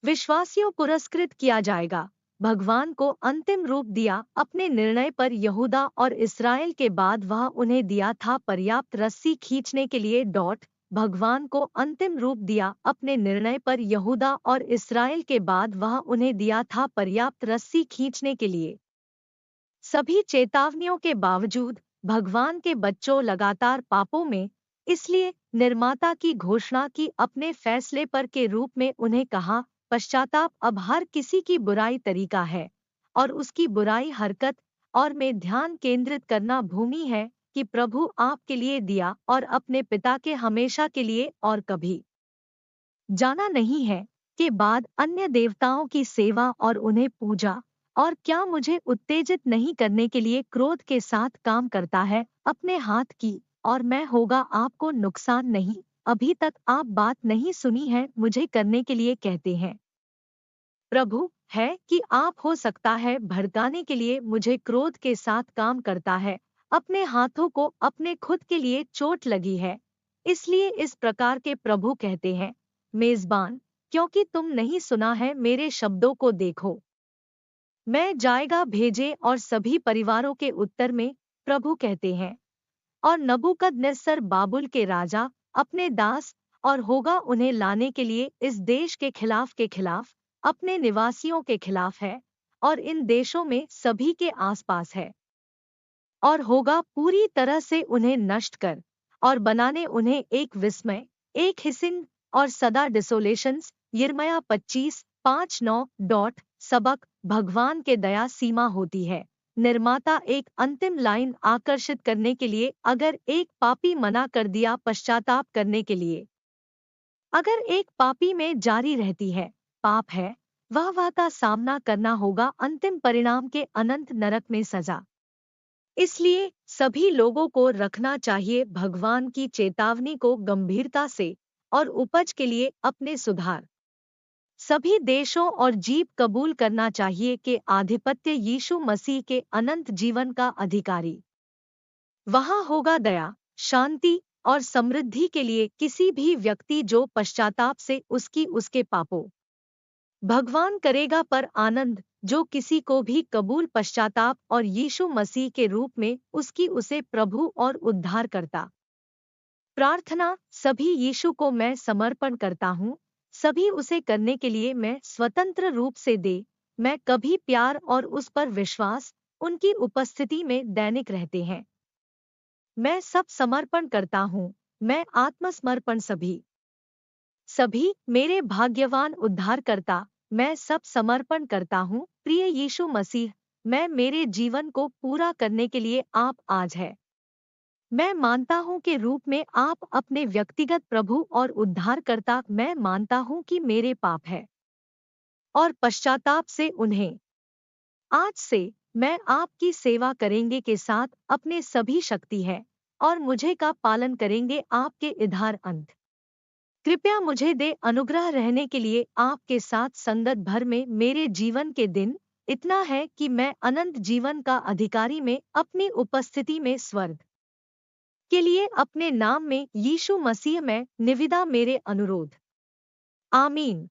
विश्वासियों पुरस्कृत किया जाएगा। भगवान को अंतिम रूप दिया अपने निर्णय पर यहूदा और इस्राएल के बाद वह उन्हें दिया था पर्याप्त रस्सी खींचने के लिए। भगवान को अंतिम रूप दिया अपने निर्णय पर यहूदा और इस्राएल के बाद वह उन्हें दिया था पर्याप्त रस्सी खींचने के लिए। सभी चेतावनियों के बावजूद भगवान के बच्चों लगातार पापों में, इसलिए निर्माता की घोषणा की अपने फैसले पर के रूप में उन्हें कहा, पश्चाताप अब हर किसी की बुराई तरीका है और उसकी बुराई हरकत और में ध्यान केंद्रित करना भूमि है कि प्रभु आपके लिए दिया और अपने पिता के हमेशा के लिए और कभी जाना नहीं है के बाद अन्य देवताओं की सेवा और उन्हें पूजा, और क्या मुझे उत्तेजित नहीं करने के लिए क्रोध के साथ काम करता है अपने हाथ की, और मैं होगा आपको नुकसान नहीं, अभी तक आप बात नहीं सुनी है मुझे करने के लिए कहते हैं। प्रभु है कि आप हो सकता है भड़काने के लिए मुझे क्रोध के साथ काम करता है, अपने हाथों को अपने खुद के लिए चोट लगी है, इसलिए इस प्रकार के प्रभु कहते हैं, मेजबान, क्योंकि तुम नहीं सुना है मेरे शब्दों को देखो, मैं जाएगा भेजे और सभी परिवारों के उत्तर में, प्रभु कहते हैं, और नबूकदनेस्सर बाबुल के राजा अपने दास और होगा उन्हें लाने के लिए इस देश के खिलाफ अपने निवासियों के खिलाफ है और इन देशों में सभी के आसपास है, और होगा पूरी तरह से उन्हें नष्ट कर और बनाने उन्हें एक विस्मय, एक हिसिन और सदा डिसोलेशंस। यिर्मयाह 25:5-9। सबक, भगवान के दया सीमा होती है। निर्माता एक अंतिम लाइन आकर्षित करने के लिए, अगर एक पापी मना कर दिया पश्चाताप करने के लिए, अगर एक पापी में जारी रहती है पाप है, वह का सामना करना होगा अंतिम परिणाम के अनंत नरक में सजा। इसलिए सभी लोगों को रखना चाहिए भगवान की चेतावनी को गंभीरता से और उपज के लिए अपने सुधार। सभी देशों और जीव कबूल करना चाहिए कि आधिपत्य यीशु मसीह के अनंत जीवन का अधिकारी। वहाँ होगा दया, शांति और समृद्धि के लिए किसी भी व्यक्ति जो पश्चाताप से उसके पापों भगवान करेगा पर आनंद जो किसी को भी कबूल पश्चाताप और यीशु मसीह के रूप में उसे प्रभु और उद्धार करता। प्रार्थना, सभी यीशु को मैं समर्पण करता हूँ, सभी उसे करने के लिए मैं स्वतंत्र रूप से दे, मैं कभी प्यार और उस पर विश्वास उनकी उपस्थिति में दैनिक रहते हैं। मैं सब समर्पण करता हूँ, मैं आत्मसमर्पण सभी मेरे भाग्यवान उद्धारकर्ता, मैं सब समर्पण करता हूँ प्रिय यीशु मसीह, मैं मेरे जीवन को पूरा करने के लिए आप आज है। मैं मानता हूँ कि रूप में आप अपने व्यक्तिगत प्रभु और उद्धारकर्ता, मैं मानता हूँ कि मेरे पाप है और पश्चाताप से उन्हें आज से मैं आपकी सेवा करेंगे के साथ अपने सभी शक्ति है और मुझे का पालन करेंगे आपके इधार अंत। कृपया मुझे दे अनुग्रह रहने के लिए आपके साथ संगत भर में मेरे जीवन के दिन, इतना है कि मैं अनंत जीवन का अधिकारी में अपनी उपस्थिति में स्वर्ग के लिए अपने नाम में यीशु मसीह में निविदा मेरे अनुरोध। आमीन।